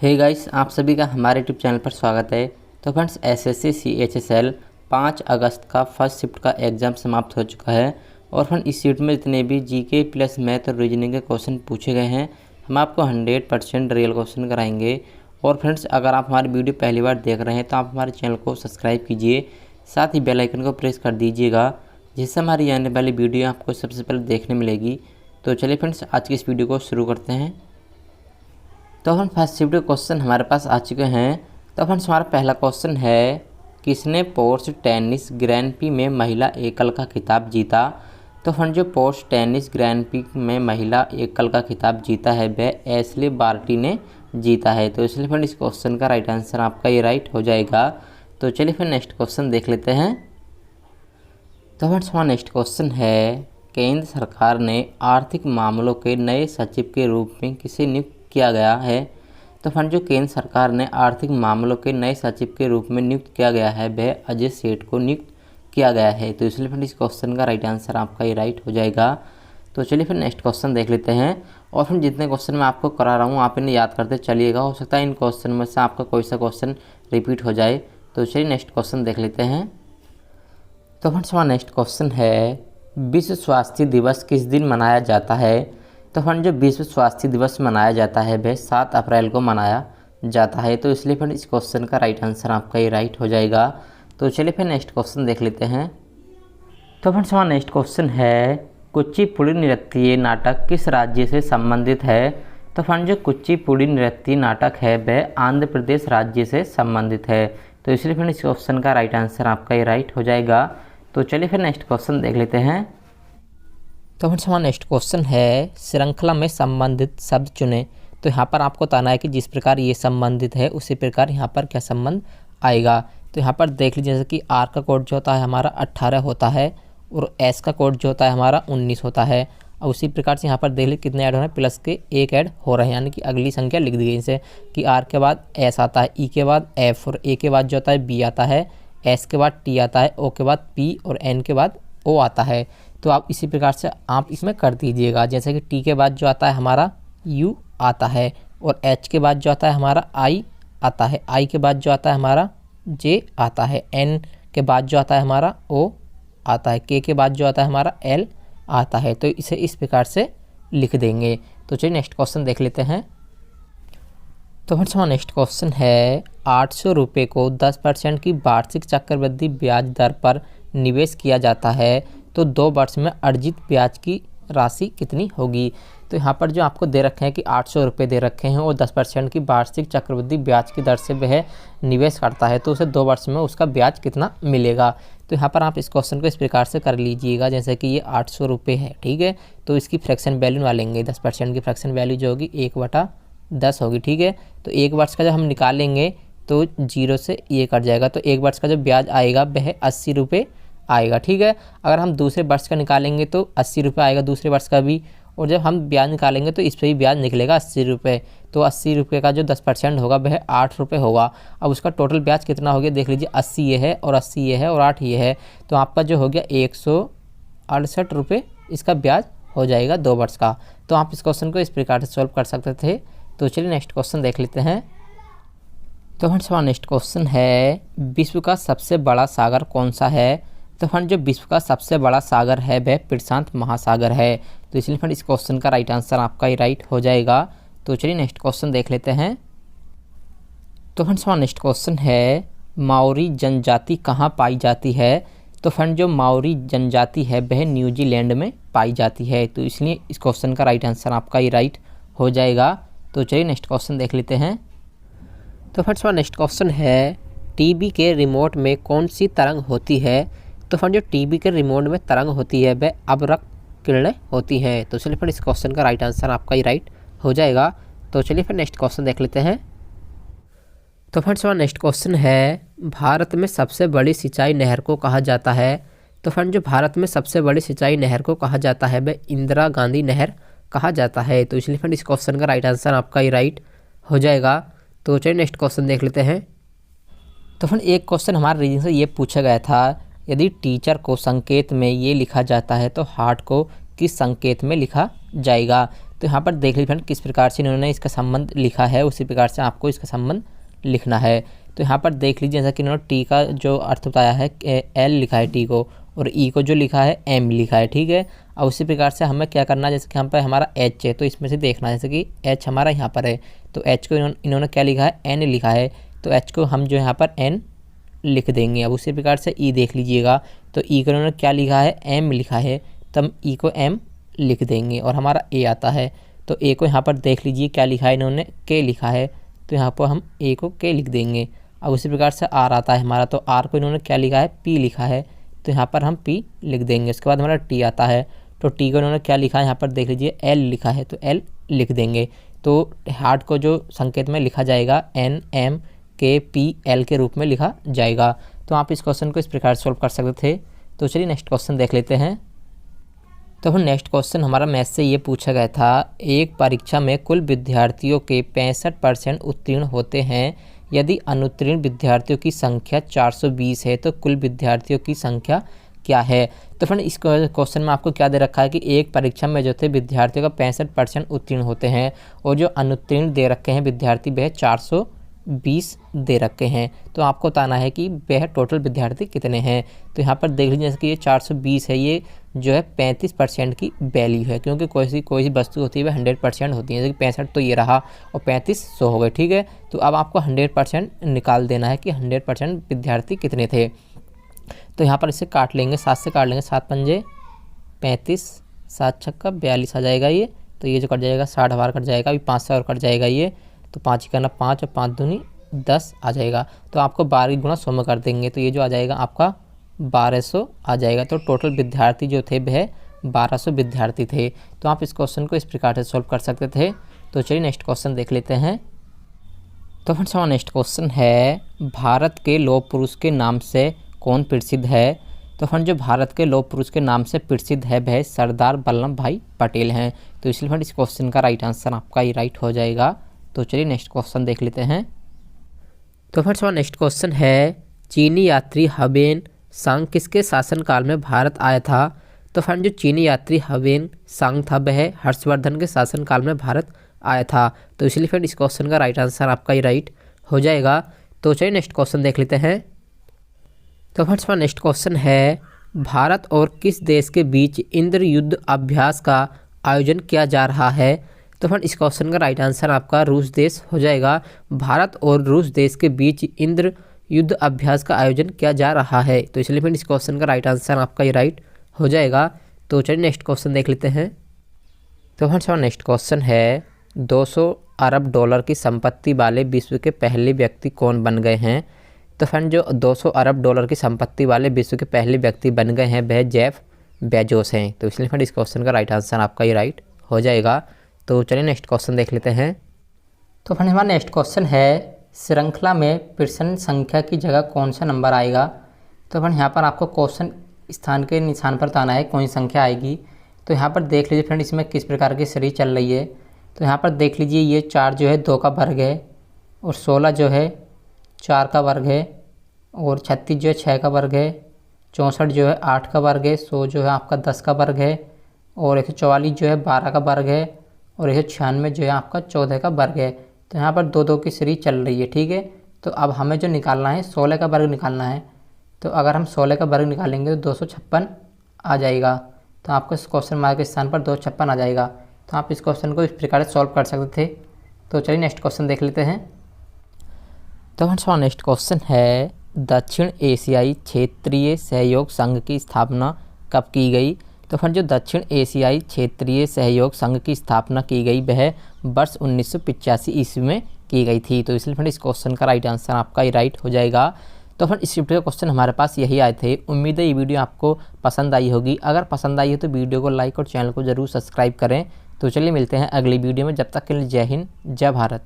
Hey guys, आप सभी का हमारे यूट्यूब चैनल पर स्वागत है। तो फ्रेंड्स, एसएससी सीएचएसएल 5 अगस्त का फर्स्ट शिफ्ट का एग्ज़ाम समाप्त हो चुका है। और फ्रेंड, इस शिफ्ट में जितने भी जीके प्लस मैथ और रीजनिंग के क्वेश्चन पूछे गए हैं, हम आपको 100% रियल क्वेश्चन कराएंगे। और फ्रेंड्स, अगर आप हमारी वीडियो पहली बार देख रहे हैं तो आप हमारे चैनल को सब्सक्राइब कीजिए, साथ ही बेल आइकन को प्रेस कर दीजिएगा, जिससे हमारी आने वाली वीडियो आपको सबसे पहले देखने मिलेगी। तो चलिए फ्रेंड्स, आज की इस वीडियो को शुरू करते हैं। तो फ्रेंड्स, फर्स्ट शिफ्ट के क्वेश्चन हमारे पास आ चुके हैं। तो फ्रेंड्स, हमारा पहला क्वेश्चन है, किसने पोर्स टेनिस ग्रैंड प्री में महिला एकल का खिताब जीता? तो फ्रेंड्स, जो पोर्स टेनिस ग्रैंड प्री में महिला एकल का खिताब जीता है वह एशले बार्टी ने जीता है। तो इसलिए फ्रेंड, इस क्वेश्चन का राइट आंसर आपका ये राइट हो जाएगा। तो चलिए फिर नेक्स्ट क्वेश्चन देख लेते हैं। तो फ्रेंड्स, हमारा नेक्स्ट क्वेश्चन है, केंद्र सरकार ने आर्थिक मामलों के नए सचिव के रूप में किसे नियुक्त किया गया है? तो फ्रेंड, जो केंद्र सरकार ने आर्थिक मामलों के नए सचिव के रूप में नियुक्त किया गया है वह अजय सेठ को नियुक्त किया गया है। तो इसलिए फ्रेंड, इस क्वेश्चन का राइट आंसर आपका ये राइट हो जाएगा। तो चलिए फिर नेक्स्ट क्वेश्चन देख लेते हैं। और फिर जितने क्वेश्चन मैं आपको करा रहा हूँ आप इन्हें याद करते चलिएगा, हो सकता है इन क्वेश्चन में से आपका कोई सा क्वेश्चन रिपीट हो जाए। तो चलिए नेक्स्ट क्वेश्चन देख लेते हैं। तो फ्रेंड्स, हमारा नेक्स्ट क्वेश्चन है, विश्व स्वास्थ्य दिवस किस दिन मनाया जाता है? तो फ्रेंड, जो विश्व स्वास्थ्य दिवस मनाया जाता है वह 7 अप्रैल को मनाया जाता है। तो इसलिए फ्रेंड, इस क्वेश्चन का राइट आंसर आपका ये राइट हो जाएगा। तो चलिए फिर नेक्स्ट क्वेश्चन देख लेते हैं। तो फ्रेंड्स, हमारा नेक्स्ट क्वेश्चन है, कुचिपुड़ी नृत्य नाटक किस राज्य से संबंधित है? तो फ्रेंड, जो कुचिपुड़ी नृत्य नाटक है वह आंध्र प्रदेश राज्य से संबंधित है। तो इसलिए फ्रेंड, इस क्वेश्चन का राइट आंसर आपका ये राइट हो जाएगा। तो चलिए फिर नेक्स्ट क्वेश्चन देख लेते हैं। तो फ्रेंड्स, हमारा नेक्स्ट क्वेश्चन है, श्रृंखला में संबंधित शब्द चुनें। तो यहाँ पर आपको बताना है कि जिस प्रकार ये संबंधित है उसी प्रकार यहाँ पर क्या संबंध आएगा। तो यहाँ पर देख लीजिए, जैसे कि आर का कोड जो होता है हमारा 18 होता है और एस का कोड जो होता है हमारा 19 होता है। और उसी प्रकार से यहाँ पर देख लीजिए कितने ऐड हो रहे हैं, प्लस के 1 ऐड हो रहे हैं, यानी कि अगली संख्या लिख दी गई। जैसे कि आर के बाद एस आता है, ई के बाद एफ और ए के बाद जो होता है बी आता है, एस के बाद टी आता है, ओ के बाद पी और एन के बाद ओ आता है। तो आप इसी प्रकार से आप इसमें कर दीजिएगा। जैसे कि टी के बाद जो आता है हमारा यू आता है और एच के बाद जो आता है हमारा आई आता है, आई के बाद जो आता है हमारा जे आता है, एन के बाद जो आता है हमारा ओ आता है, के बाद जो आता है हमारा एल आता है। तो इसे इस प्रकार से लिख देंगे। तो चलिए नेक्स्ट क्वेश्चन देख लेते हैं। तो फ्रेंड्स, हमारा नेक्स्ट क्वेश्चन है, 800 रुपये को 10% की वार्षिक चक्रवृद्धि ब्याज दर पर निवेश किया जाता है तो 2 वर्ष में अर्जित ब्याज की राशि कितनी होगी? तो यहाँ पर जो आपको दे रखे हैं कि 800 रुपये दे रखे हैं और 10% की वार्षिक चक्रवृद्धि ब्याज की दर से वह निवेश करता है तो उसे 2 वर्ष में उसका ब्याज कितना मिलेगा? तो यहाँ पर आप इस क्वेश्चन को इस प्रकार से कर लीजिएगा, जैसे कि ये 800 रुपये है, ठीक है। तो इसकी फ्रैक्शन वैल्यू निकालेंगे, 10% की फ्रैक्शन वैल्यू जो होगी 1/10 होगी, ठीक है। तो 1 वर्ष का जब हम निकालेंगे तो 0 से ये कट जाएगा, तो 1 वर्ष का जो ब्याज आएगा वह 80 रुपये आएगा, ठीक है। अगर हम दूसरे वर्ष का निकालेंगे तो 80 रुपये आएगा दूसरे वर्ष का भी, और जब हम ब्याज निकालेंगे तो इस पर भी ब्याज निकलेगा 80 रुपये। तो 80 रुपये का जो 10% होगा वह 8 रुपये होगा। अब उसका टोटल ब्याज कितना हो गया देख लीजिए, 80 ये है और 80 ये है और 8 ये है, तो आपका जो हो गया 168 रुपये इसका ब्याज हो जाएगा 2 वर्ष का। तो आप इस क्वेश्चन को इस प्रकार से सॉल्व कर सकते थे। तो चलिए नेक्स्ट क्वेश्चन देख लेते हैं। तो फ्रेंड्स, हमारा नेक्स्ट क्वेश्चन है, विश्व का सबसे बड़ा सागर कौन सा है? तो फ्रेंड, जो विश्व का सबसे बड़ा सागर है वह प्रशांत महासागर है। तो इसलिए फ्रेंड, इस क्वेश्चन का राइट आंसर आपका ही राइट हो जाएगा। तो चलिए नेक्स्ट क्वेश्चन देख लेते हैं। तो फ्रेंड्स, हमारा नेक्स्ट क्वेश्चन है, माओरी जनजाति कहाँ पाई जाती है? तो फ्रेंड, जो माओरी जनजाति है वह न्यूजीलैंड में पाई जाती है। तो इसलिए इस क्वेश्चन का राइट आंसर आपका ही राइट हो जाएगा। तो चलिए नेक्स्ट क्वेश्चन देख लेते हैं। तो फ्रेंड्स, हमारा नेक्स्ट क्वेश्चन है, टीवी के रिमोट में कौन सी तरंग होती है? तो फ्रेंड, जो टीवी के रिमोट में तरंग होती है वह अवरक्त किरणें होती हैं। तो चलिए फ्रेंड, इस क्वेश्चन का राइट आंसर आपका ही राइट हो जाएगा। तो चलिए फिर नेक्स्ट क्वेश्चन देख लेते हैं। तो फ्रेंड्स, हमारा नेक्स्ट क्वेश्चन है, भारत में सबसे बड़ी सिंचाई नहर को कहा जाता है? तो फ्रेंड, जो भारत में सबसे बड़ी सिंचाई नहर को कहा जाता है वह इंदिरा गांधी नहर कहा जाता है। तो इसलिए फ्रेंड, इस क्वेश्चन का राइट आंसर आपका ही राइट हो जाएगा। तो चलिए नेक्स्ट क्वेश्चन देख लेते हैं। तो फ्रेंड, एक क्वेश्चन हमारे रीजन से ये पूछा गया था, यदि टीचर को संकेत में ये लिखा जाता है तो हार्ट को किस संकेत में लिखा जाएगा? तो यहाँ पर देख लीजिए फ्रेंड किस प्रकार से इन्होंने इसका संबंध लिखा है, उसी प्रकार से आपको इसका संबंध लिखना है। तो यहाँ पर देख लीजिए जैसा कि इन्होंने टी का जो अर्थ बताया है एल लिखा है टी को, और ई को जो लिखा है एम लिखा है, ठीक है। और उसी प्रकार से हमें क्या करना है, जैसे कि यहाँ पर हमारा एच है तो इसमें से देखना है, जैसे कि एच हमारा यहाँ पर है तो एच को इन्होंने क्या लिखा है, एन लिखा है, तो एच को हम जो यहाँ पर एन लिख देंगे। अब उसी प्रकार से ई देख लीजिएगा, तो ई को इन्होंने क्या लिखा है, एम लिखा है, तो हम ई को एम लिख देंगे। और हमारा ए आता है तो ए को यहाँ पर देख लीजिए क्या लिखा है, इन्होंने के लिखा है, तो यहाँ पर हम ए को के लिख देंगे। अब उसी प्रकार से आर आता है हमारा, तो आर को इन्होंने क्या लिखा है, पी लिखा है, तो यहाँ पर हम पी लिख देंगे। उसके बाद हमारा टी आता है, तो टी को इन्होंने क्या लिखा है, यहाँ पर देख लीजिए एल लिखा है, तो एल लिख देंगे। तो हार्ट को जो संकेत में लिखा जाएगा एन एम के पी एल के रूप में लिखा जाएगा। तो आप इस क्वेश्चन को इस प्रकार सॉल्व कर सकते थे। तो चलिए नेक्स्ट क्वेश्चन देख लेते हैं। तो फिर नेक्स्ट क्वेश्चन हमारा मैथ से ये पूछा गया था, एक परीक्षा में कुल विद्यार्थियों के 65% उत्तीर्ण होते हैं, यदि अनुत्तीर्ण विद्यार्थियों की संख्या 420 है तो कुल विद्यार्थियों की संख्या क्या है। तो फ्रेंड इस क्वेश्चन में आपको क्या दे रखा है कि एक परीक्षा में जो थे विद्यार्थियों का 65% उत्तीर्ण होते हैं, और जो अनुत्तीर्ण दे रखे हैं विद्यार्थी वह 420 दे रखे हैं। तो आपको बताना है कि वह टोटल विद्यार्थी कितने हैं। तो यहाँ पर देख लीजिए जैसे कि ये 420 है, ये जो है 35% की वैल्यू है, क्योंकि कोई सी वस्तु होती है वह 100% होती है। जैसे कि 65 तो ये रहा और 35 100 हो गए, ठीक है। तो अब आपको 100% निकाल देना है कि 100% विद्यार्थी कितने थे। तो यहाँ पर इसे काट लेंगे, 7 से काट लेंगे, 7 पंजे 35, 7 छक्का 42 आ जाएगा ये। तो ये जो कट जाएगा 60 बार कट जाएगा, अभी 5 से और कट जाएगा ये, तो 5 ही करना 5 और 5 दूनी 10 आ जाएगा। तो आपको 12 गुणा 100 में कर देंगे, तो ये जो आ जाएगा आपका 1200 आ जाएगा। तो टोटल विद्यार्थी जो थे वह 1200 विद्यार्थी थे। तो आप इस क्वेश्चन को इस प्रकार से सॉल्व कर सकते थे। तो चलिए नेक्स्ट क्वेश्चन देख लेते हैं। तो फ्रेंड्स हमारा नेक्स्ट क्वेश्चन है, भारत के लौह पुरुष के नाम से कौन प्रसिद्ध है। तो फ्रेंड जो भारत के लौह पुरुष के नाम से प्रसिद्ध है वह सरदार वल्लभ भाई पटेल हैं। तो इसलिए फ्रेंड इस क्वेश्चन का राइट आंसर आपका ही राइट हो जाएगा। तो चलिए नेक्स्ट क्वेश्चन देख लेते हैं। तो फ्रेंड्स हमारा नेक्स्ट क्वेश्चन है, चीनी यात्री हवेन सांग किसके शासनकाल में भारत आया था। तो फ्रेंड जो चीनी यात्री हवेन सांग था वह हर्षवर्धन के शासनकाल में भारत आया था। तो इसलिए फ्रेंड इस क्वेश्चन का राइट आंसर आपका ही राइट हो जाएगा। तो चलिए नेक्स्ट क्वेश्चन देख लेते हैं। तो फ्रेंड्स हमारा नेक्स्ट क्वेश्चन है, भारत और किस देश के बीच इंद्र युद्ध अभ्यास का आयोजन किया जा रहा है। तो फ्रेंड इस क्वेश्चन का राइट आंसर आपका रूस देश हो जाएगा। भारत और रूस देश के बीच इंद्र युद्ध अभ्यास का आयोजन किया जा रहा है। तो इसलिए फ्रेंड इस क्वेश्चन का राइट आंसर आपका ये राइट हो जाएगा। तो चलिए नेक्स्ट क्वेश्चन देख लेते हैं। तो फ्रेंड्स हमारा नेक्स्ट क्वेश्चन है, 200 अरब डॉलर की संपत्ति वाले विश्व के पहले व्यक्ति कौन बन गए हैं। तो फ्रेंड जो 200 अरब डॉलर की संपत्ति वाले विश्व के पहले व्यक्ति बन गए हैं वह जेफ बेजोस हैं। तो इसलिए फ्रेंड इस क्वेश्चन का राइट आंसर आपका ये राइट हो जाएगा। तो चलिए नेक्स्ट क्वेश्चन देख लेते हैं। तो फ्रेंड हमारा नेक्स्ट क्वेश्चन है, श्रृंखला में प्रश्न संख्या की जगह कौन सा नंबर आएगा। तो फ्रेंड यहाँ पर आपको क्वेश्चन स्थान के निशान पर बताना है कौन सी संख्या आएगी। तो यहाँ पर देख लीजिए फ्रेंड इसमें किस प्रकार की सीरीज चल रही है। तो यहाँ पर देख लीजिए ये 4 जो है 2 का वर्ग है, और 16 जो है 4 का वर्ग है, और 36 जो है 6 का वर्ग है, 64 जो है 8 का वर्ग है, 100 जो है आपका 10 का वर्ग है, और 144 जो है 12 का वर्ग है, और 196 जो है आपका 14 का वर्ग है। तो यहाँ पर 2-2 की सीरीज चल रही है, ठीक है। तो अब हमें जो निकालना है 16 का वर्ग निकालना है। तो अगर हम 16 का वर्ग निकालेंगे तो 256 आ जाएगा। तो आपको इस क्वेश्चन मार्क के स्थान पर 256 आ जाएगा। तो आप इस क्वेश्चन को इस प्रकार से सॉल्व कर सकते थे। तो चलिए नेक्स्ट क्वेश्चन देख लेते हैं। तो हमारा नेक्स्ट क्वेश्चन है, दक्षिण एशियाई क्षेत्रीय सहयोग संघ की स्थापना कब की गई। तो फिर जो दक्षिण एशियाई क्षेत्रीय सहयोग संघ की स्थापना की गई वह वर्ष 1985 ईस्वी में की गई थी। तो इसलिए फिर इस क्वेश्चन का राइट आंसर आपका ही राइट हो जाएगा। तो फिर इस वीडियो के क्वेश्चन हमारे पास यही आए थे। उम्मीद है ये वीडियो आपको पसंद आई होगी। अगर पसंद आई हो तो वीडियो को लाइक और चैनल को ज़रूर सब्सक्राइब करें। तो चलिए मिलते हैं अगली वीडियो में, जब तक के लिए जय हिंद जय भारत।